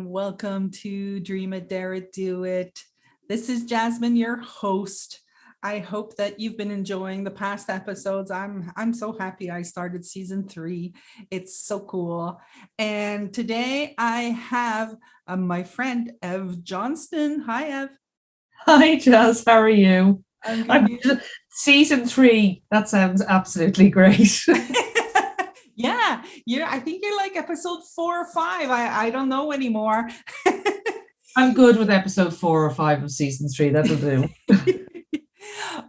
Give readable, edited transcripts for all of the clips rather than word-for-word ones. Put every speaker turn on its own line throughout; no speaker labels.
Welcome to Dream It, Dare It, Do It. This is Jasmyne, your host. I hope that you've been enjoying the past episodes. I'm so happy I started season 3. It's so cool. And today I have my friend Ev Johnston. Hi, Ev.
Hi, Jazz. How are you?
I'm
Season 3. That sounds absolutely great.
Yeah, I think you're like episode 4 or 5. I don't know anymore.
I'm good with episode 4 or 5 of season 3. That'll do.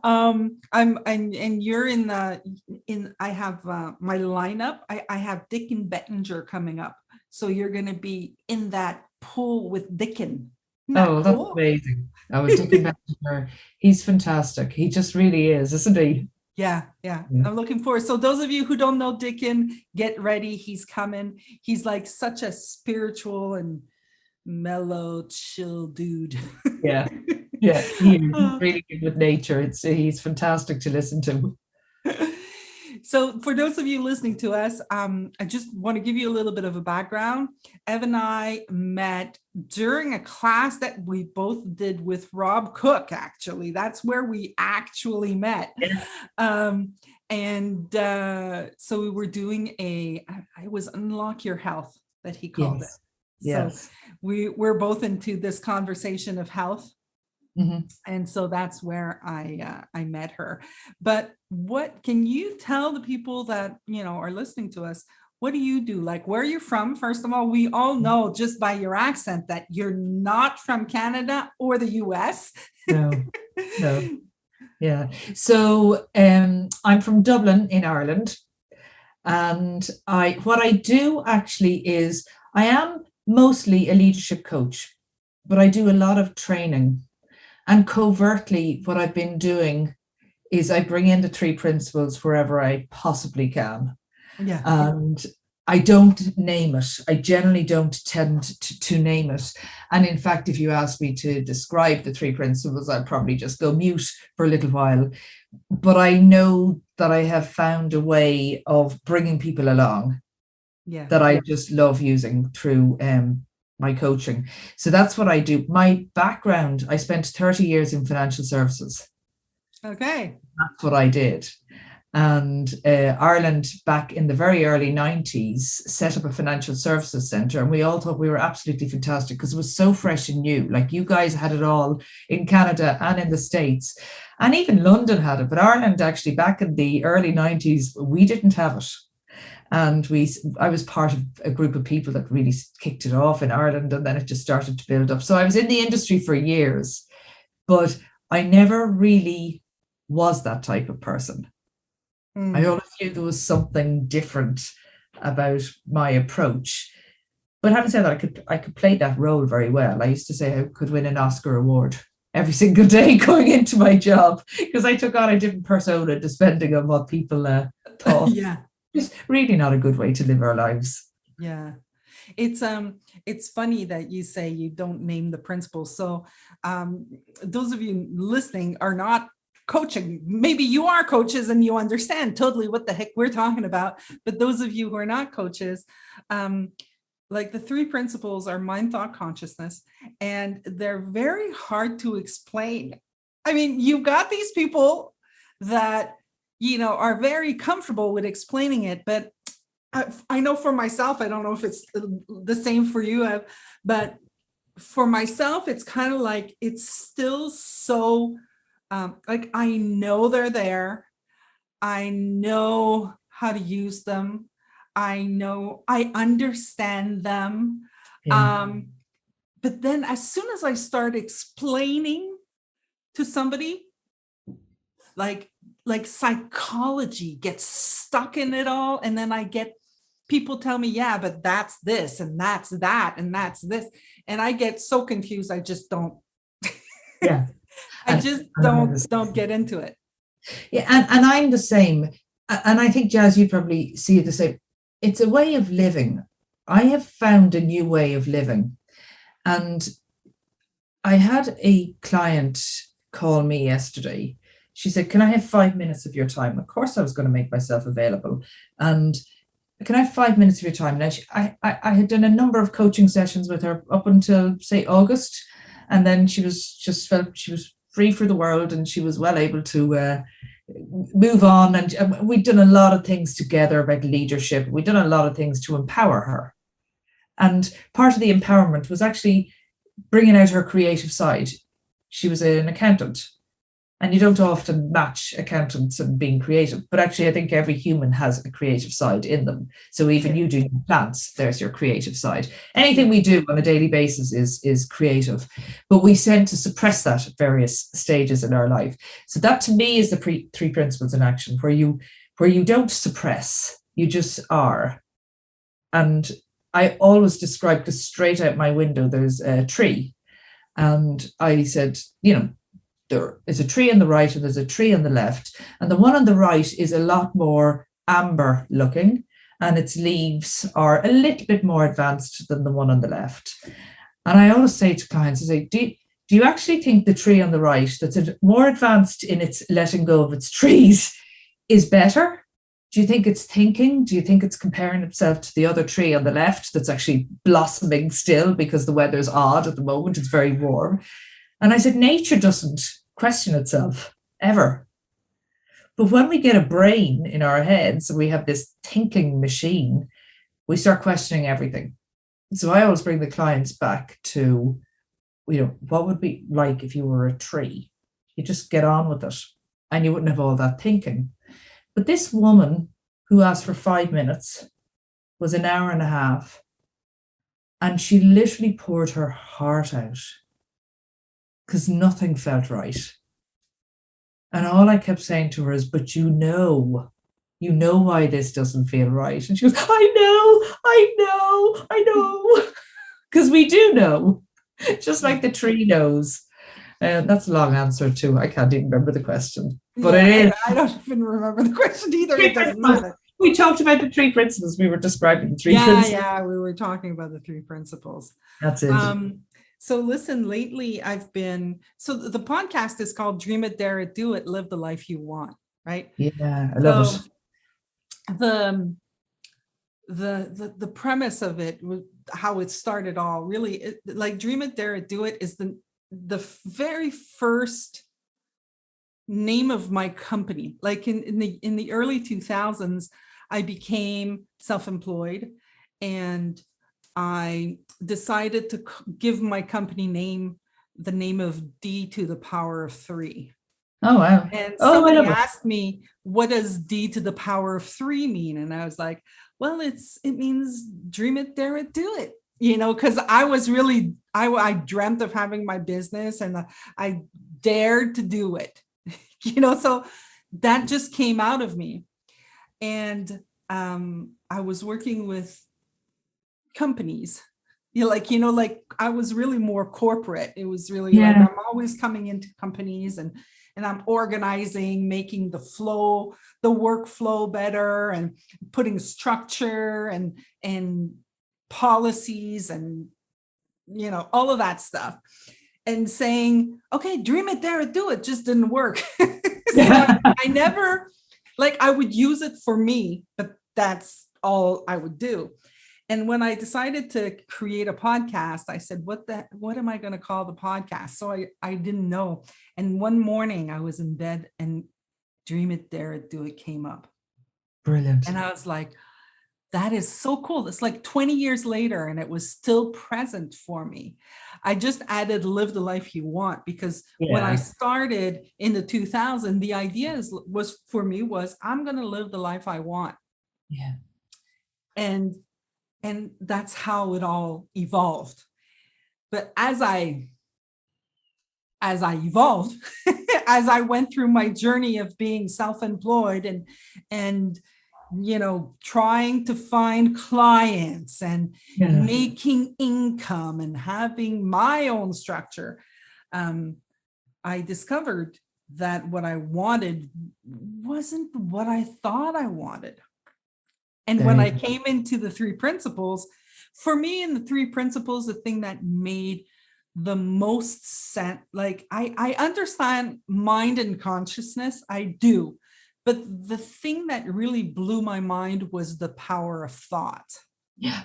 And you're in I have my lineup. I have Dickon Bettinger coming up, so you're going to be in that pool with Dickon.
Oh, that's amazing. Oh, Dickon Bettinger, he's fantastic. He just really is, isn't he?
Yeah. I'm looking forward. So those of you who don't know Dickon, get ready. He's coming. He's like such a spiritual and mellow, chill dude.
Yeah. He's really good with nature. He's fantastic to listen to.
So for those of you listening to us, I just want to give you a little bit of a background. Ev and I met during a class that we both did with Rob Cook, actually. That's where we actually met. Yeah. So we were doing it was Unlock Your Health that he called it.
Yes.
So we're both into this conversation of health. Mm-hmm. And so that's where I met her. But what can you tell the people that, are listening to us? What do you do? Like, where are you from? First of all, we all know just by your accent that you're not from Canada or the US.
No. Yeah. So I'm from Dublin in Ireland. And what I do actually is I am mostly a leadership coach, but I do a lot of training. And covertly, what I've been doing is I bring in the 3 principles wherever I possibly can. Yeah. And I don't name it. I generally don't tend to name it. And in fact, if you ask me to describe the 3 principles, I'll probably just go mute for a little while. But I know that I have found a way of bringing people along that I just love using through my coaching. So that's what I do. My background, I spent 30 years in financial services.
Okay.
That's what I did. And Ireland, back in the very early 90s, set up a financial services centre. And we all thought we were absolutely fantastic because it was so fresh and new. Like, you guys had it all in Canada and in the States. And even London had it. But Ireland, actually, back in the early 90s, we didn't have it. And I was part of a group of people that really kicked it off in Ireland, and then it just started to build up. So I was in the industry for years, but I never really was that type of person. I always knew there was something different about my approach. But having said that, I could play that role very well. I used to say I could win an Oscar award every single day going into my job because I took on a different persona depending on what people thought.
Yeah.
It's really not a good way to live our lives.
Yeah. It's funny that you say you don't name the principles. So those of you listening are not coaching. Maybe you are coaches and you understand totally what the heck we're talking about. But those of you who are not coaches, like the 3 principles are mind, thought, consciousness, and they're very hard to explain. I mean, you've got these people that are very comfortable with explaining it. But I know for myself, I don't know if it's the same for you, but for myself, it's kind of like, it's still so, like, I know they're there. I know how to use them. I understand them. Yeah. But then as soon as I start explaining to somebody, like psychology gets stuck in it all. And then I get people tell me, yeah, but that's this and that's that and that's this. And I get so confused. I just don't.
Yeah.
I just don't get into it.
Yeah. And I'm the same. And I think, Jazz, you probably see it the same. It's a way of living. I have found a new way of living. And I had a client call me yesterday. She said, can I have 5 minutes of your time? Of course, I was going to make myself available. And can I have 5 minutes of your time? Now, I had done a number of coaching sessions with her up until, say, August. And then she felt she was free for the world, and she was well able to move on. And we'd done a lot of things together about leadership. We'd done a lot of things to empower her. And part of the empowerment was actually bringing out her creative side. She was an accountant. And you don't often match accountants and being creative, but actually I think every human has a creative side in them. So even you doing plants, there's your creative side. Anything we do on a daily basis is creative, but we tend to suppress that at various stages in our life. So that to me is the three principles in action, where you don't suppress, you just are. And I always describe, because straight out my window there's a tree, and I said, there is a tree on the right and there's a tree on the left. And the one on the right is a lot more amber looking, and its leaves are a little bit more advanced than the one on the left. And I always say to clients, I say, do you actually think the tree on the right, that's more advanced in its letting go of its trees, is better? Do you think it's thinking? Do you think it's comparing itself to the other tree on the left that's actually blossoming still because the weather's odd at the moment? It's very warm. And I said, nature doesn't question itself, ever. But when we get a brain in our heads and we have this thinking machine, we start questioning everything. So I always bring the clients back to, what would it be like if you were a tree? You just get on with it and you wouldn't have all that thinking. But this woman who asked for 5 minutes was an hour and a half, and she literally poured her heart out, because nothing felt right. And all I kept saying to her is, but you know why this doesn't feel right. And she goes, I know. Because we do know, just like the tree knows. That's a long answer too. I can't even remember the question. But it is.
I don't even remember the question either. It doesn't matter.
We talked about the three principles. We were describing the three principles.
Yeah, we were talking about the three principles.
That's it.
So listen, lately so the podcast is called Dream It, Dare It, Do It, Live the Life You Want, right?
Yeah, I love
it. The premise of it, how it started all, really, like Dream It, Dare It, Do It is the very first name of my company. Like in the early 2000s, I became self-employed, and I decided to give my company name the name of D to the power of 3.
Oh, wow.
And somebody asked me, what does D to the power of 3 mean? And I was like, well, it means dream it, dare it, do it. Because I was really, I dreamt of having my business, and I dared to do it, so that just came out of me. And I was working with companies, like I was really more corporate. It was really like I'm always coming into companies and I'm organizing, making the workflow better, and putting structure and policies and all of that stuff, and saying, okay, dream it, dare it, do it, just didn't work. So I never, I would use it for me, but that's all I would do. And when I decided to create a podcast, I said, what am I going to call the podcast? So I didn't know. And one morning I was in bed and Dream It, Dare It, Do It came up.
Brilliant.
And I was like, that is so cool. It's like 20 years later and it was still present for me. I just added live the life you want, because when I started in the 2000s, the idea was I'm going to live the life I want.
Yeah.
And that's how it all evolved. But as I evolved, as I went through my journey of being self-employed and trying to find clients and making income and having my own structure, I discovered that what I wanted wasn't what I thought I wanted. And when I came into the three principles, for me in the three principles, the thing that made the most sense, I understand mind and consciousness, I do, But the thing that really blew my mind was the power of thought.
Yeah.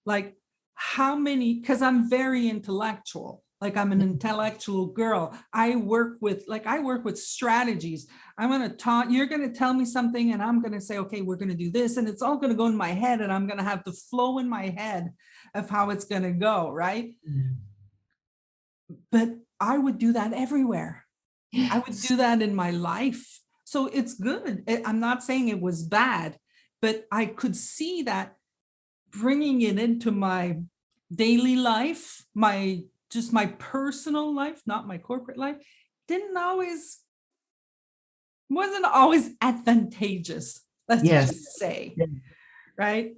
Like how many, because I'm very intellectual, like I'm an intellectual girl. I work with strategies. I'm going to talk, you're going to tell me something and I'm going to say, okay, we're going to do this. And it's all going to go in my head and I'm going to have the flow in my head of how it's going to go. Right. But I would do that everywhere. Yes. I would do that in my life. So it's good. I'm not saying it was bad, but I could see that bringing it into my daily life, my personal life, not my corporate life, wasn't always advantageous. Let's just say, right?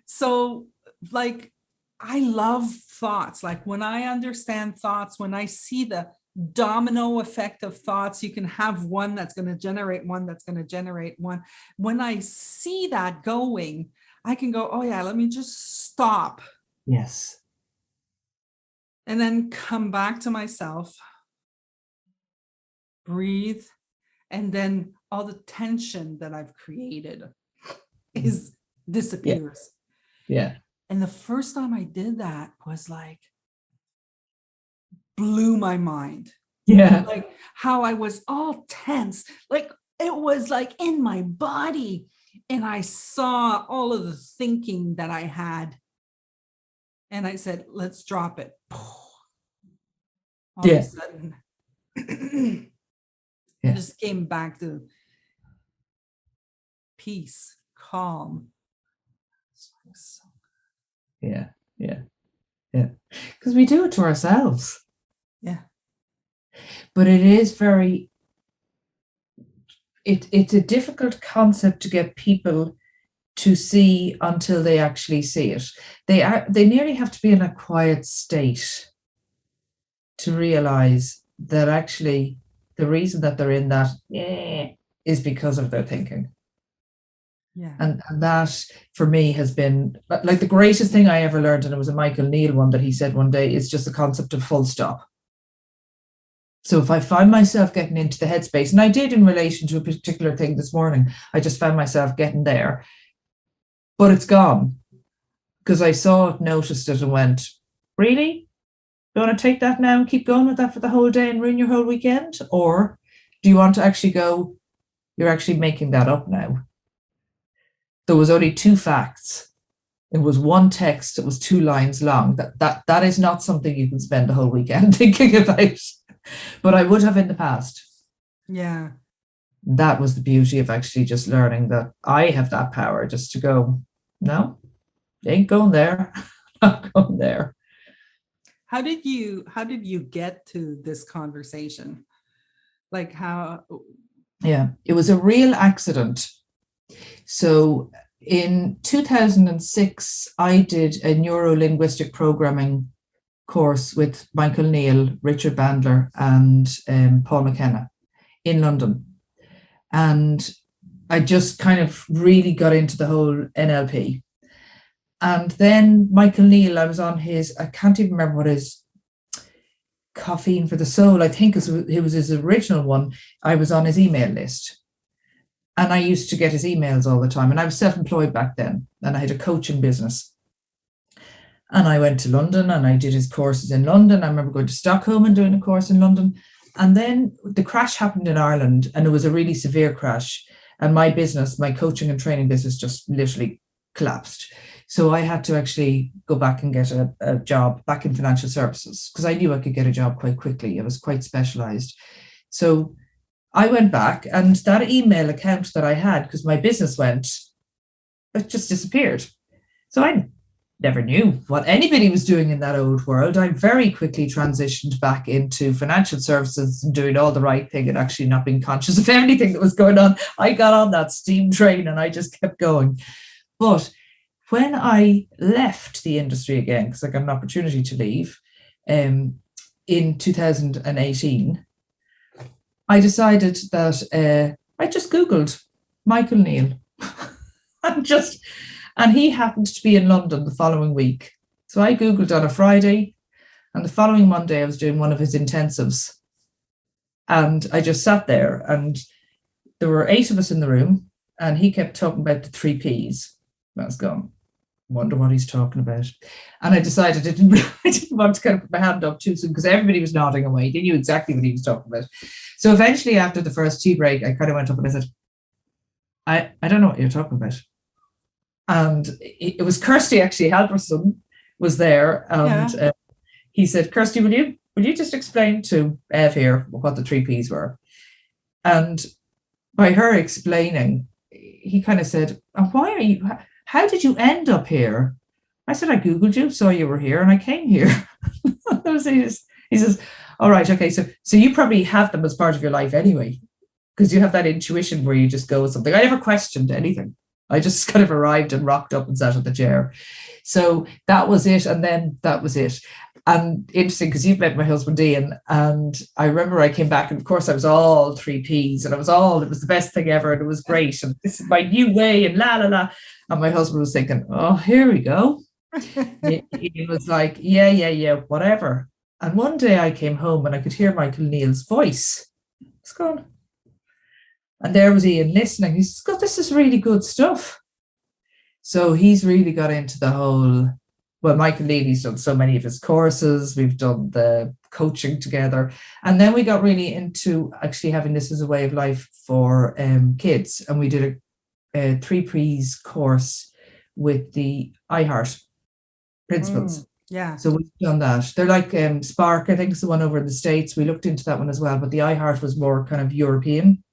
So like, I love thoughts. Like when I understand thoughts, when I see the domino effect of thoughts, you can have one that's going to generate one that's going to generate one. When I see that going, I can go, oh yeah, let me just stop.
Yes.
And then come back to myself, breathe, and then all the tension that I've created disappears.
Yeah.
And the first time I did that was like, blew my mind.
Yeah.
Like how I was all tense, like it was like in my body. And I saw all of the thinking that I had. And I said, let's drop it. All of a sudden, I just came back to peace, calm.
Yeah. Because we do it to ourselves.
Yeah.
But it is it's a difficult concept to get people to see until they actually see it. They nearly have to be in a quiet state to realize that actually the reason that they're in that is because of their thinking.
Yeah.
And that for me has been like the greatest thing I ever learned, and it was a Michael Neil one that he said one day, is just the concept of full stop. So if I find myself getting into the headspace, and I did in relation to a particular thing this morning, I just found myself getting there, but it's gone because I saw it, noticed it, and went, really? You want to take that now and keep going with that for the whole day and ruin your whole weekend? Or do you want to actually go, you're actually making that up now? There was only 2 facts. It was 1 text. It was 2 lines long. That is not something you can spend the whole weekend thinking about. But I would have in the past.
Yeah.
That was the beauty of actually just learning that I have that power just to go, no, ain't going there. Not going there.
How did you get to this conversation? Like how?
Yeah, it was a real accident. So in 2006, I did a neuro-linguistic programming course with Michael Neil, Richard Bandler, and Paul McKenna in London. And I just kind of really got into the whole NLP. And then Michael Neil, I was on his, I can't even remember what his Caffeine for the Soul, I think it was his original one. I was on his email list. And I used to get his emails all the time. And I was self-employed back then. And I had a coaching business. And I went to London and I did his courses in London. I remember going to Stockholm and doing a course in London. And then the crash happened in Ireland, and it was a really severe crash. And my business, my coaching and training business, just literally collapsed. So I had to actually go back and get a job back in financial services because I knew I could get a job quite quickly. I was quite specialized. So I went back, and that email account that I had, because my business went, it just disappeared. So I never knew what anybody was doing in that old world. I very quickly transitioned back into financial services and doing all the right thing and actually not being conscious of anything that was going on. I got on that steam train and I just kept going. But when I left the industry again, because I got an opportunity to leave in 2018, I decided that I just Googled Michael Neil and he happened to be in London the following week. So I Googled on a Friday, and the following Monday I was doing one of his intensives. And I just sat there, and there were 8 of us in the room, and he kept talking about the 3 Ps. I was going, wonder what he's talking about. And I decided I didn't want to kind of put my hand up too soon because everybody was nodding away. They knew exactly what he was talking about. So eventually, after the first tea break, I kind of went up and I said, I don't know what you're talking about. And it was Kirsty, actually, Halverson was there. And he said, Kirsty, will you just explain to Ev here what the 3 Ps were? And by her explaining, he kind of said, how did you end up here? I said, I Googled you, saw you were here, and I came here. He says, all right, okay, so you probably have them as part of your life anyway, because you have that intuition where you just go with something. I never questioned anything. I just kind of arrived and rocked up and sat in the chair. So that was it. And then that was it. And interesting, because you've met my husband, Ian, and I remember I came back, and of course I was all 3 Ps, and it was the best thing ever, and it was great, and this is my new way, and la la la. And my husband was thinking, oh, here we go. He was like, yeah, whatever. And one day I came home and I could hear Michael Neil's voice. It's gone. And there was Ian listening. He says, God, this is really good stuff. So he's really got into the whole, well, Michael Neil, he's done so many of his courses. We've done the coaching together. And then we got really into actually having this as a way of life for kids. And we did a 3 Ps course with the iHeart principals.
Yeah.
So we've done that. They're like Spark, I think, is the one over in the States. We looked into that one as well, but the iHeart was more kind of European.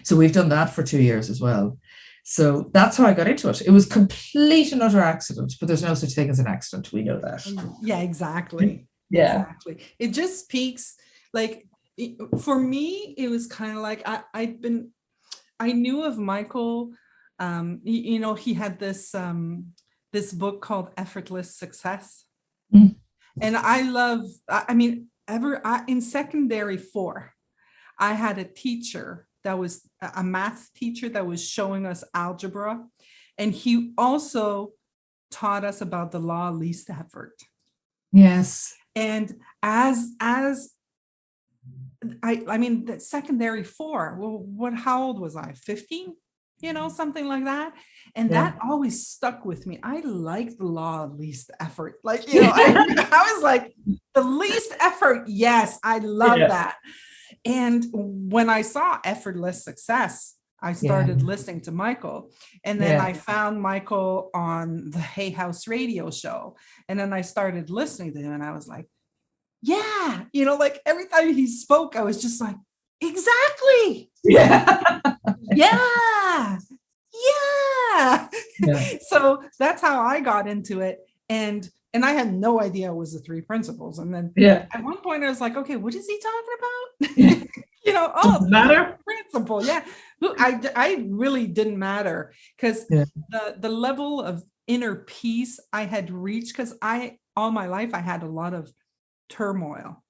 So we've done that for 2 years as well. So that's how I got into it. It was complete and utter accident, but there's no such thing as an accident. We know that.
Yeah, exactly.
Yeah.
Exactly. It just speaks, like, for me, it was kind of like, I knew of Michael, he had this book called Effortless Success. And in secondary 4, I had a teacher that was a math teacher that was showing us algebra. And he also taught us about the law of least effort.
Yes.
And the secondary 4, well, how old was I? 15? Something like that. And that always stuck with me. I like the law of least effort. Like, I was like, the least effort. Yes, I love that. And when I saw Effortless Success, I started listening to Michael. And then I found Michael on the Hay House radio show. And then I started listening to him, and I was like, like every time he spoke, I was just like, exactly. Yeah. Yeah. So that's how I got into it. And I had no idea it was the 3 principles. And then at one point I was like, okay, what is he talking about?
Doesn't matter.
Principle. Yeah. I really didn't matter, because the level of inner peace I had reached, because all my life I had a lot of turmoil.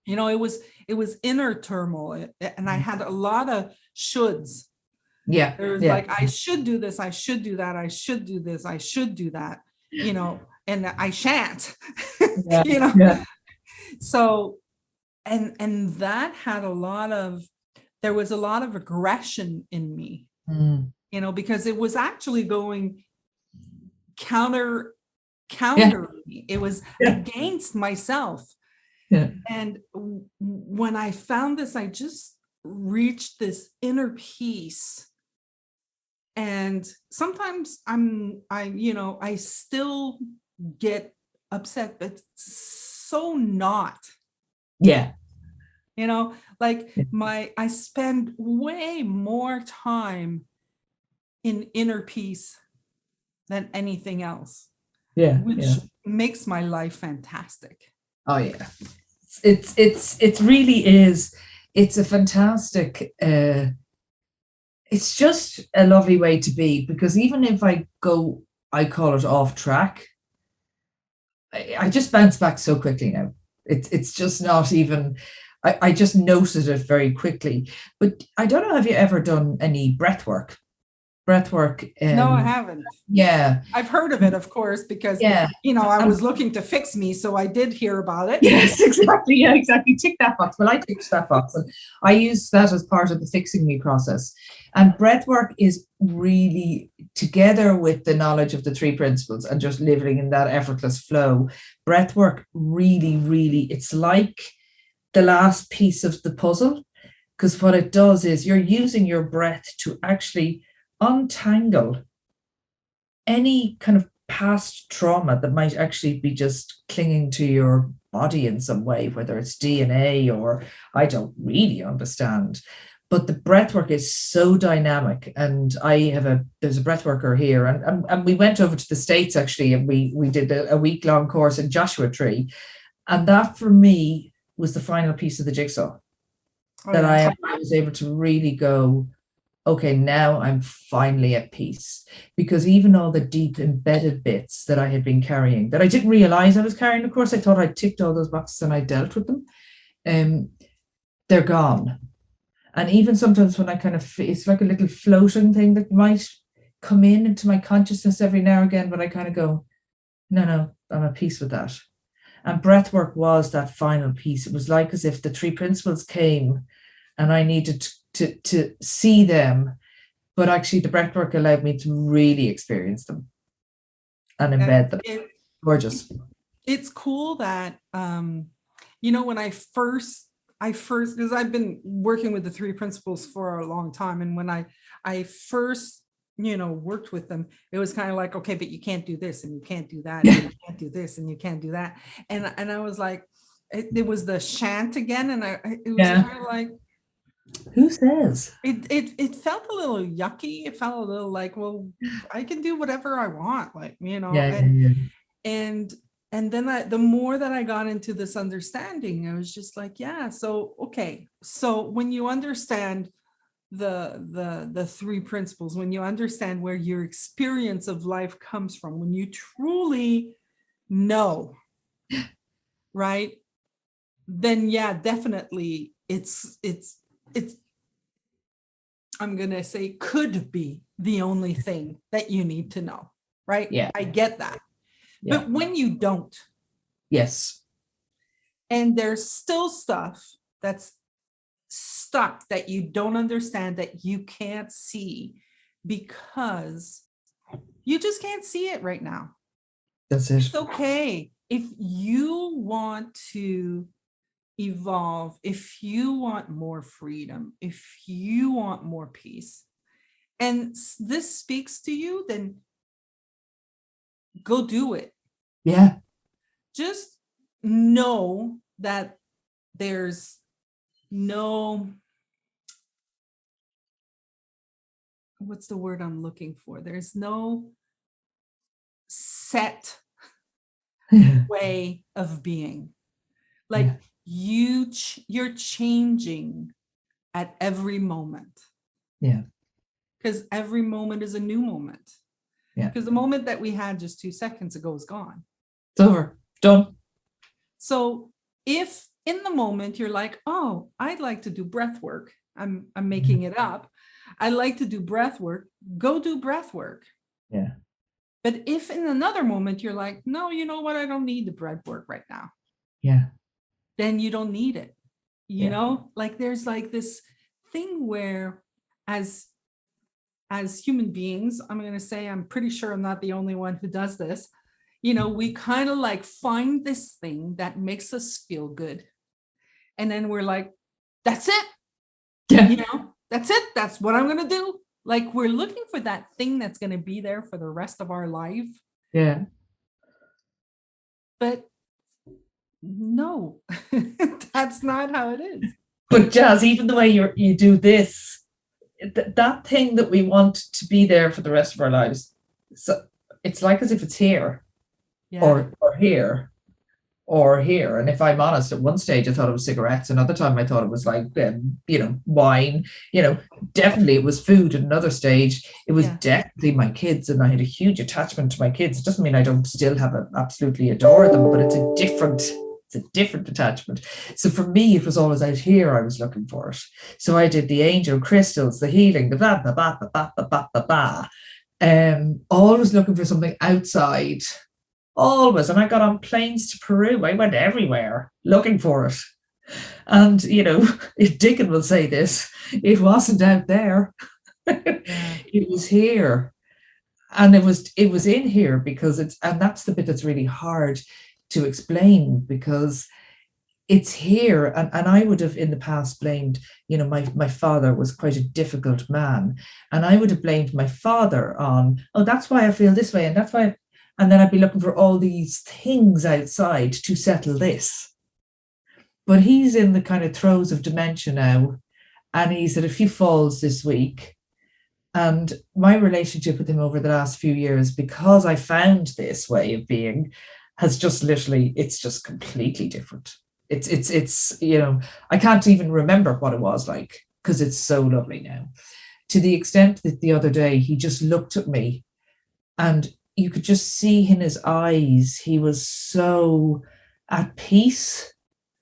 It was inner turmoil, and I had a lot of shoulds. Yeah. There was like, I should do this, I should do that, I should do this, I should do that, and I shan't. So, and that had there was a lot of aggression in me, because it was actually going counter me. It was against myself. And when I found this, I just reached this inner peace. And sometimes I still get upset, but so not. Yeah. I spend way more time in inner peace than anything else. Which makes my life fantastic.
Oh yeah. It really is. It's a fantastic, it's just a lovely way to be, because even if I call it off track, I just bounce back so quickly now. It's just not even, I just noted it very quickly. But I don't know, have you ever done any breath work? Breathwork.
No, I haven't.
Yeah.
I've heard of it, of course, because,
Yeah.
I was looking to fix me, so I did hear about it.
Yes, exactly. Yeah, exactly. Tick that box. Well, I ticked that box, and I use that as part of the fixing me process. And breathwork is really, together with the knowledge of the three principles and just living in that effortless flow, breathwork really, really, it's like the last piece of the puzzle, because what it does is you're using your breath to actually untangle any kind of past trauma that might actually be just clinging to your body in some way, whether it's DNA or I don't really understand. But the breath work is so dynamic. And there's a breath worker here, and we went over to the States actually, and we did a week-long course in Joshua Tree. And that for me was the final piece of the jigsaw. I was able to really go, okay, now I'm finally at peace, because even all the deep embedded bits that I had been carrying that I didn't realize I was carrying, of course, I thought I ticked all those boxes and I dealt with them. They're gone. And even sometimes when I it's like a little floating thing that might come into my consciousness every now and again, but I kind of go, no, I'm at peace with that. And breathwork was that final piece. It was like as if the three principles came and I needed to see them, but actually the breathwork allowed me to really experience them and embed them. Gorgeous.
It's cool that, when I first, because I've been working with the three principles for a long time. And when I first, worked with them, it was kind of like, okay, but you can't do this and you can't do that. And you can't do this and you can't do that. And I was like, it was the chant again. And it was kind of like,
who says?
It felt a little yucky. It felt a little like, well, I can do whatever I want, like, and then the more that I got into this understanding, I was just like, yeah, so okay. So when you understand the three principles, when you understand where your experience of life comes from, when you truly know, right, then yeah, definitely it's I'm gonna say could be the only thing that you need to know, right?
Yeah,
I get that.
Yeah.
But when you don't,
yes,
and there's still stuff that's stuck that you don't understand, that you can't see because you just can't see it right now.
That's it.
It's okay. If you want to evolve, if you want more freedom, if you want more peace, and this speaks to you, then go do it.
Yeah.
Just know that there's no, what's the word I'm looking for? There's no set way of being. Like you're changing at every moment.
Yeah.
Because every moment is a new moment.
Yeah.
Because the moment that we had just 2 seconds ago is gone.
It's over. Done.
So if in the moment you're like, oh, I'd like to do breath work. I'm making it up. I like to do breath work. Go do breath work.
Yeah.
But if in another moment you're like, no, you know what? I don't need the breath work right now.
Yeah.
Then you don't need it. You know, like there's like this thing where as human beings, I'm going to say, I'm pretty sure I'm not the only one who does this. We kind of like find this thing that makes us feel good. And then we're like, that's it.
Yeah.
That's it. That's what I'm going to do. Like we're looking for that thing that's going to be there for the rest of our life.
Yeah.
But no, that's not how it is.
But Jazz, even the way you do this, that thing that we want to be there for the rest of our lives, so it's like as if it's here, or here, or here. And if I'm honest, at one stage I thought it was cigarettes, another time I thought it was like wine, definitely it was food. At another stage it was definitely my kids, and I had a huge attachment to my kids. It doesn't mean I don't still have absolutely adore them, but it's a different It's a different attachment. So for me, it was always out here I was looking for it. So I did the angel crystals, the healing, the blah, blah, blah, blah, blah, blah, blah, blah. Always looking for something outside. Always. And I got on planes to Peru. I went everywhere looking for it. And, you know, if Dickon will say this, it wasn't out there. It was here. And it was in here because and that's the bit that's really hard to explain, because it's here. And I would have in the past blamed, you know, my father was quite a difficult man. And I would have blamed my father on, oh, that's why I feel this way. And that's why. And then I'd be looking for all these things outside to settle this. But he's in the kind of throes of dementia now. And he's had a few falls this week. And my relationship with him over the last few years, because I found this way of being, has just literally, it's just completely different. It's you know, I can't even remember what it was like because it's so lovely now. To the extent that the other day he just looked at me and you could just see in his eyes, he was so at peace,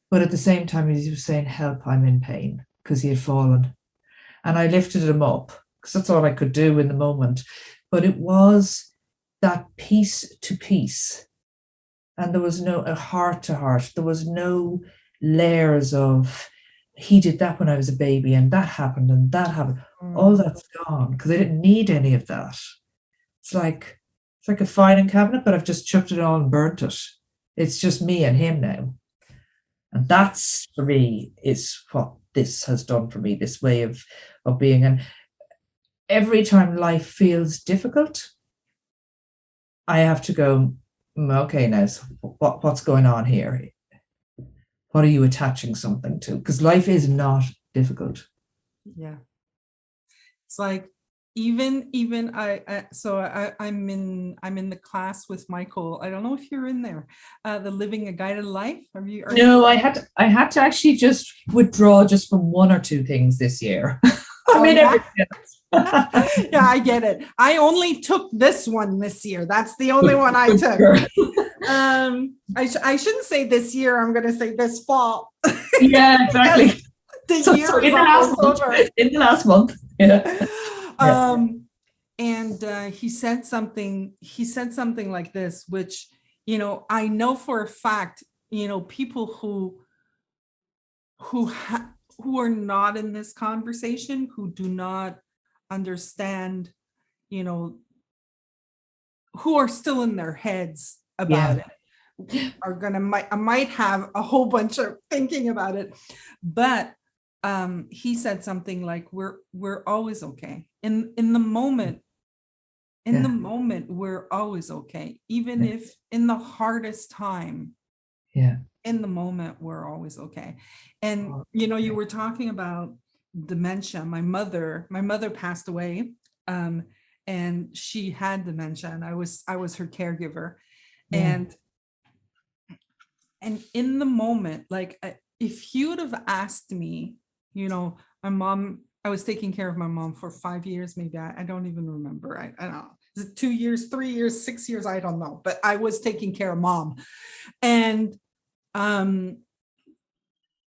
but at the same time he was saying, help, I'm in pain, because he had fallen. And I lifted him up because that's all I could do in the moment. But it was that peace to peace. And there was no heart to heart. There was no layers of, he did that when I was a baby and that happened and that happened. All that's gone because I didn't need any of that. It's like a filing cabinet, but I've just chucked it all and burnt it. It's just me and him now. And that's, for me, is what this has done for me, this way of being. And every time life feels difficult, I have to go, okay, now, so what's going on here? What are you attaching something to? Because life is not difficult.
Yeah. It's like, even I'm in the class with Michael. I don't know if you're in there, the Living a Guided Life.
No, I had to actually just withdraw just from one or two things this year. Everything else.
Yeah, I get it. I only took this one this year. That's the only one I took. I shouldn't say this year. I'm going to say this fall.
Yeah, exactly.
The year is almost over.
In the last month. Yeah.
And he said something like this, which, you know, I know for a fact, you know, people who are not in this conversation, who do not understand, you know, who are still in their heads about it, are might have a whole bunch of thinking about it. But he said something like, we're always okay. In the moment, the moment, we're always okay. Even if in the hardest time, in the moment, we're always okay. And, you know, you were talking about dementia. My mother passed away, and she had dementia, and I was her caregiver. And in the moment, like, if you would have asked me, you know, my mom, I was taking care of my mom for 5 years, maybe. I don't even remember. I don't know. Is it 2 years, 3 years, 6 years? I don't know. But I was taking care of mom. And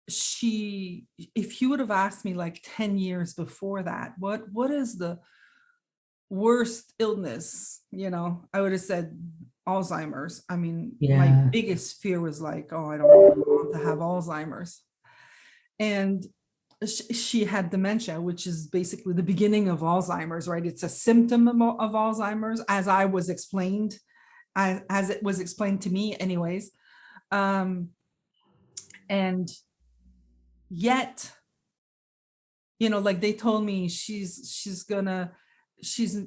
if you would have asked me like 10 years before that, what is the worst illness? You know, I would have said Alzheimer's. I mean, my biggest fear was like, oh, I don't want my mom to have Alzheimer's. And she had dementia, which is basically the beginning of Alzheimer's, right? It's a symptom of Alzheimer's, as it was explained to me anyways. And yet, you know, like they told me she's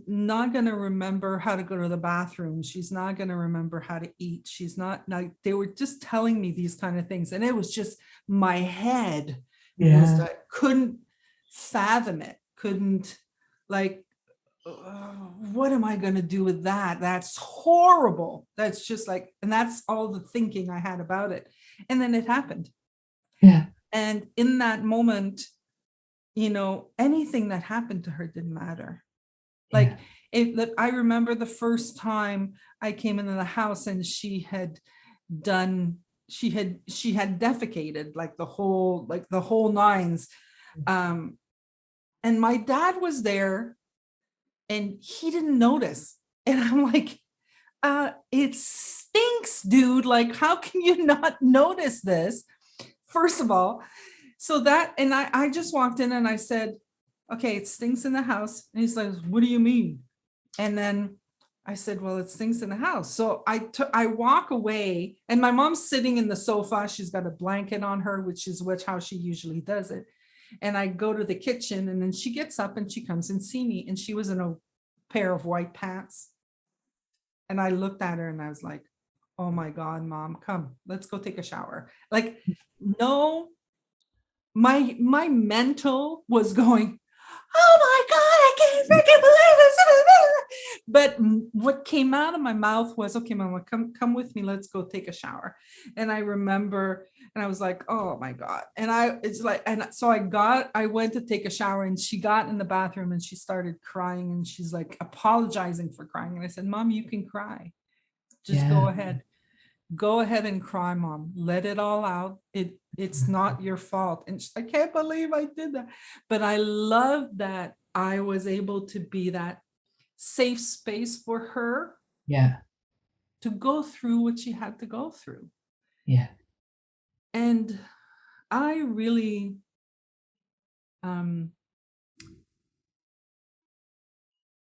not gonna remember how to go to the bathroom. She's not gonna remember how to eat. She's not, like, they were just telling me these kind of things. And it was just, my head couldn't fathom it. Couldn't, like, what am I going to do with that? That's horrible. That's just like, and that's all the thinking I had about it. And then it happened.
Yeah.
And in that moment, you know, anything that happened to her didn't matter. Like, I remember the first time I came into the house and she had done she had defecated like the whole nines. And my dad was there and he didn't notice. And I'm like, it stinks, dude. Like, how can you not notice this? First of all, so that, and I just walked in and I said, okay, it stinks in the house. And he's like, what do you mean? And then I said, well, it stinks in the house. So I walk away and my mom's sitting in the sofa. She's got a blanket on her, which is how she usually does it. And I go to the kitchen and then she gets up and she comes and see me. And she was in a pair of white pants. And I looked at her and I was like, oh my God, Mom, come, let's go take a shower. Like, no, my mental was going, oh my God, I can't freaking believe this. But what came out of my mouth was, okay, Mama, come with me. Let's go take a shower. And I remember, and I was like, oh my God. And so I went to take a shower and she got in the bathroom and she started crying and she's like apologizing for crying. And I said, Mom, you can cry. Just go ahead. Go ahead and cry, Mom. Let it all out. It's not your fault. And I can't believe I did that. But I love that I was able to be that safe space for her.
Yeah.
To go through what she had to go through.
Yeah.
And I really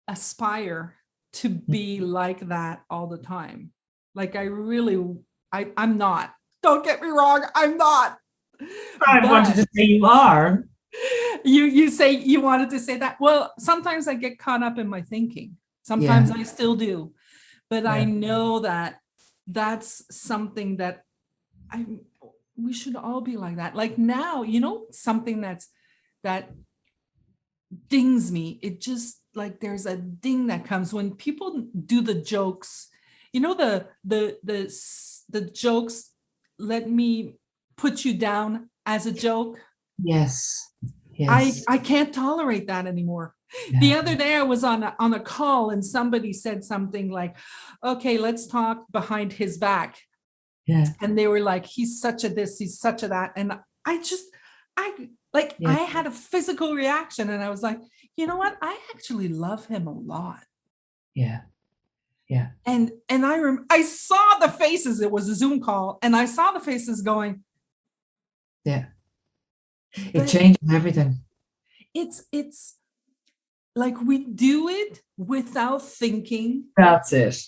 aspire to be like that all the time. Like I'm not. Don't get me wrong, I'm not.
I wanted to say you are.
You say you wanted to say that. Well, sometimes I get caught up in my thinking. Sometimes I still do. But I know that that's something that we should all be like that. Like now, something that dings me. It just like there's a ding that comes when people do the jokes. The jokes, let me put you down as a joke.
Yes.
I can't tolerate that anymore. Yeah. The other day I was on a call and somebody said something like, okay, let's talk behind his back.
Yeah.
And they were like, he's such a this, he's such a that. And I had a physical reaction and I was like, you know what? I actually love him a lot.
Yeah. Yeah.
And I saw the faces. It was a Zoom call and I saw the faces going.
Yeah. It changes everything.
It's like we do it without thinking.
That's it.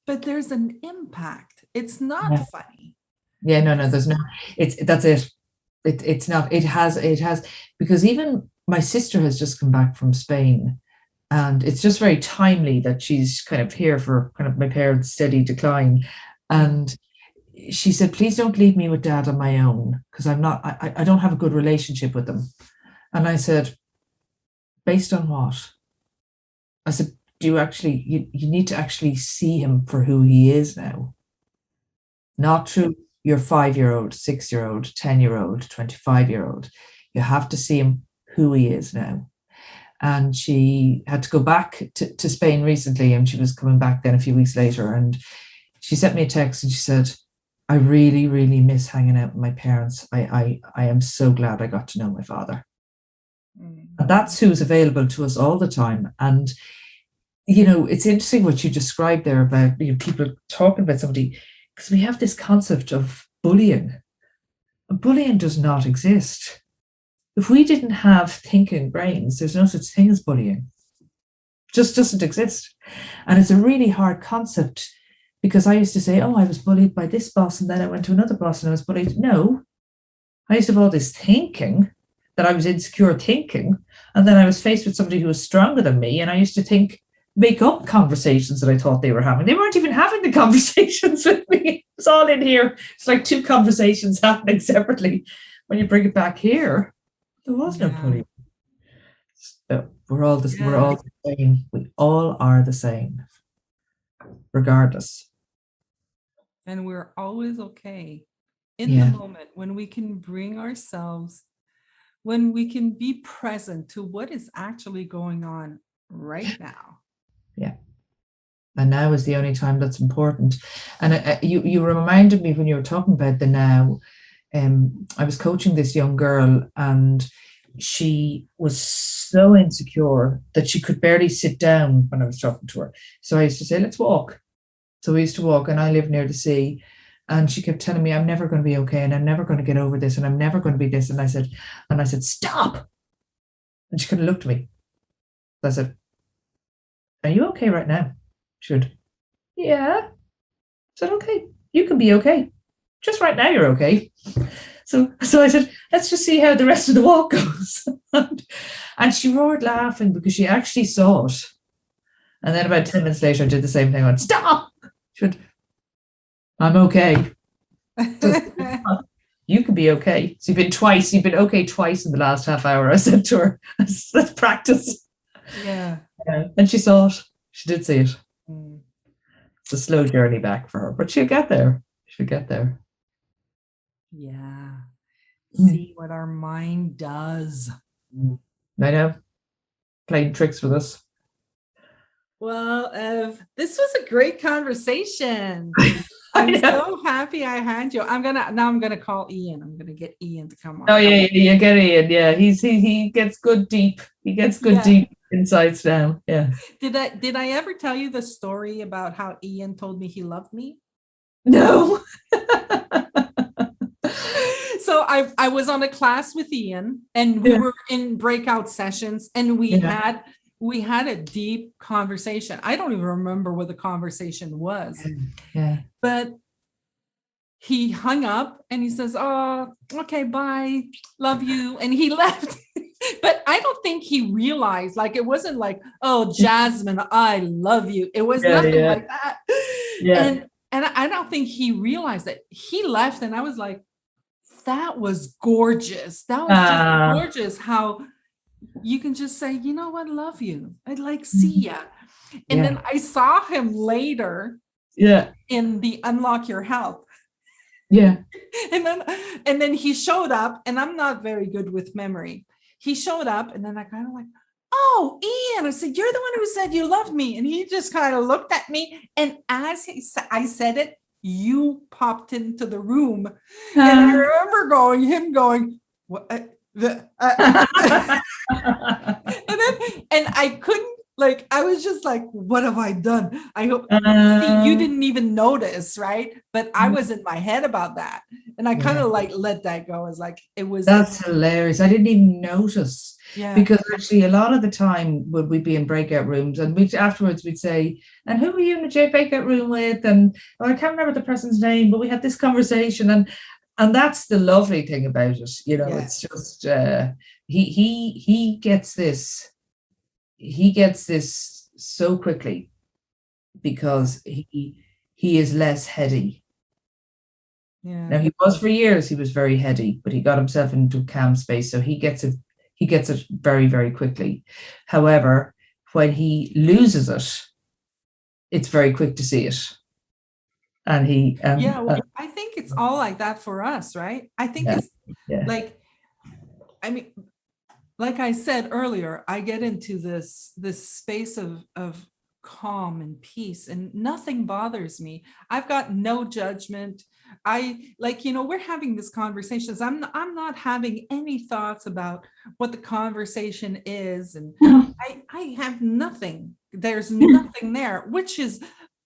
But there's an impact. It's not funny.
Yeah, no, there's no, that's it. It's not, it has, because even my sister has just come back from Spain and it's just very timely that she's kind of here for kind of my parents' steady decline. And she said, please don't leave me with Dad on my own because I don't have a good relationship with them. And I said, based on what? I said, do you actually, you need to actually see him for who he is now. Not through your 5-year-old, 6-year-old, 10-year-old, 25-year-old. You have to see him who he is now. And she had to go back to Spain recently and she was coming back then a few weeks later. And she sent me a text and she said, I really, really miss hanging out with my parents. I am so glad I got to know my father. And that's who's available to us all the time. And, it's interesting what you described there about people talking about somebody, because we have this concept of bullying. Bullying does not exist. If we didn't have thinking brains, there's no such thing as bullying. It just doesn't exist. And it's a really hard concept because I used to say, oh, I was bullied by this boss and then I went to another boss and I was bullied. No, I used to have all this thinking that I was insecure thinking. And then I was faced with somebody who was stronger than me. And I used to make up conversations that I thought they were having. They weren't even having the conversations with me. It's all in here. It's like two conversations happening separately. When you bring it back here, there was no bullying. So we're all the same. We all are the same, regardless.
And we're always okay in the moment when we can bring ourselves, when we can be present to what is actually going on right now.
Yeah. And now is the only time that's important. And you reminded me when you were talking about the now. I was coaching this young girl, and she was so insecure that she could barely sit down when I was talking to her. So I used to say, let's walk. So we used to walk, and I live near the sea. And she kept telling me, I'm never going to be okay, and I'm never going to get over this, and I'm never going to be this. And I said, stop. And she kind of looked at me. I said, are you okay right now? She went, yeah. I said, okay, you can be okay. Just right now, you're okay. So I said, let's just see how the rest of the walk goes. And she roared laughing because she actually saw it. And then about 10 minutes later, I did the same thing. I went, stop. She went, I'm okay. You can be okay. So you've been okay twice in the last half hour. I said to her, let's practice.
Yeah.
And she saw it. She did see it. It's a slow journey back for her, but she'll get there. She'll get there.
Yeah. See what our mind does.
I know. Playing tricks with us.
Well, this was a great conversation. I'm so happy I had you. I'm gonna call Ian. I'm gonna get Ian to come on.
Oh yeah, get Ian. Yeah, he gets good deep. He gets good deep insights now. Yeah.
Did I ever tell you the story about how Ian told me he loved me?
No.
So I was on a class with Ian, and we were in breakout sessions, and we had a deep conversation. I don't even remember what the conversation was.
Yeah.
But he hung up and he says, oh, okay, bye. Love you. And he left. But I don't think he realized, like, it wasn't like, oh, Jasmine, I love you. It was nothing like that. Yeah. And I don't think he realized that. He left, and I was like, that was gorgeous. That was just gorgeous how you can just say, you know what, love you. I'd like see ya. And then I saw him later in the Unlock Your Health. Yeah. And then he showed up, and I'm not very good with memory. He showed up, and then I kind of like, oh, Ian, I said, you're the one who said you loved me. And he just kind of looked at me. And as I said it, you popped into the room. And I remember him going, what? And I couldn't, like, I was just like, what have I done? I hope you didn't even notice, right? But I was in my head about that. And I kind of like let that go. As like,
that's hilarious. I didn't even notice. Yeah. Because actually a lot of the time when we'd be in breakout rooms, and afterwards we'd say, and who were you in the breakout room with? And I can't remember the person's name, but we had this conversation, and that's the lovely thing about it. You know, it's just he gets this so quickly because he is less heady. Yeah. Now he was for years, he was very heady, but he got himself into a calm space, so he gets it very, very quickly. However, when he loses it, it's very quick to see it. And he
I think it's all like that for us, right? I think it's like, I mean, like I said earlier, I get into this space of calm and peace, and nothing bothers me. I've got no judgment. We're having this conversation. I'm not having any thoughts about what the conversation is, and I have nothing. There's nothing there, which is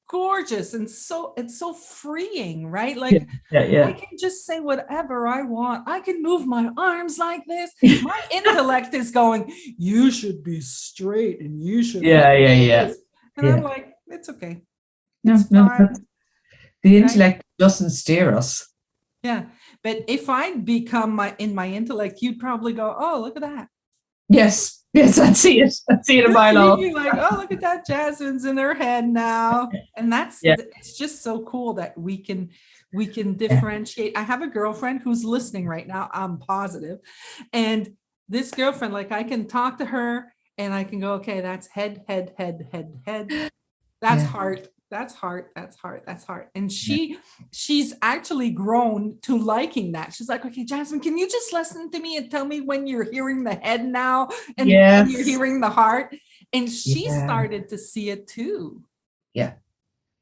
gorgeous, and it's so freeing, right? Like I can just say whatever I want. I can move my arms like this. My intellect is going, you should be straight, and you should this. And I'm like, it's okay. It's fine.
The intellect doesn't steer us.
Yeah. But if I become in my intellect, you'd probably go, oh, look at that.
Yes, I see it. I see it in my life.
You'd be like, oh, look at that. Jasmine's in her head now. And it's just so cool that we can differentiate. I have a girlfriend who's listening right now, I'm positive. And this girlfriend, like, I can talk to her and I can go, okay, that's head. That's heart. That's heart. And she's actually grown to liking that. She's like, okay, Jasmine, can you just listen to me and tell me when you're hearing the head now and when you're hearing the heart? And she started to see it too.
Yeah.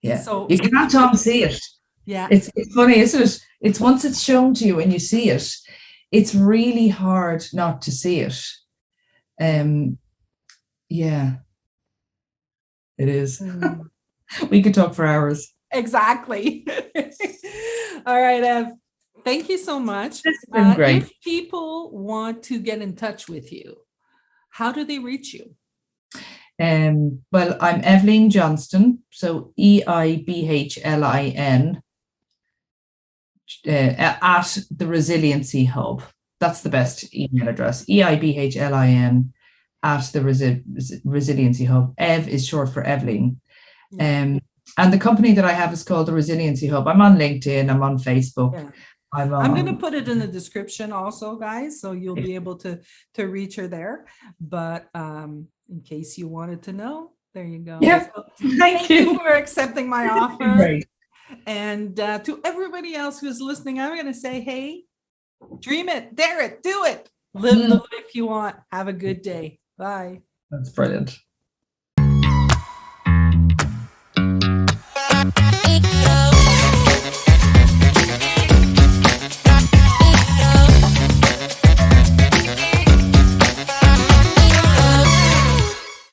Yeah.
So
You can't unsee it.
yeah,
It's funny, isn't it? It's once it's shown to you and you see it, it's really hard not to see it. Yeah, it is. We could talk for hours.
exactly. All right, Ev. Thank you so much.
It's been great.
If people want to get in touch with you, how do they reach you?
Well, I'm Eihblin Johnston, so Eibhlin at the Resiliency Hub. That's the best email address. Eibhlin at the Resiliency Hub. Ev is short for Eihblin. And the company that I have is called the Resiliency Hub. I'm on LinkedIn. I'm on Facebook.
Yeah.
I'm
going to put it in the description also, guys, so you'll be able to reach her there. But in case you wanted to know, there you go.
Yeah.
So,
thank you
for accepting my offer.
Great.
And to everybody else who's listening, I'm going to say, hey, dream it, dare it, do it. Live the life you want. Have a good day. Bye.
That's brilliant.
Go.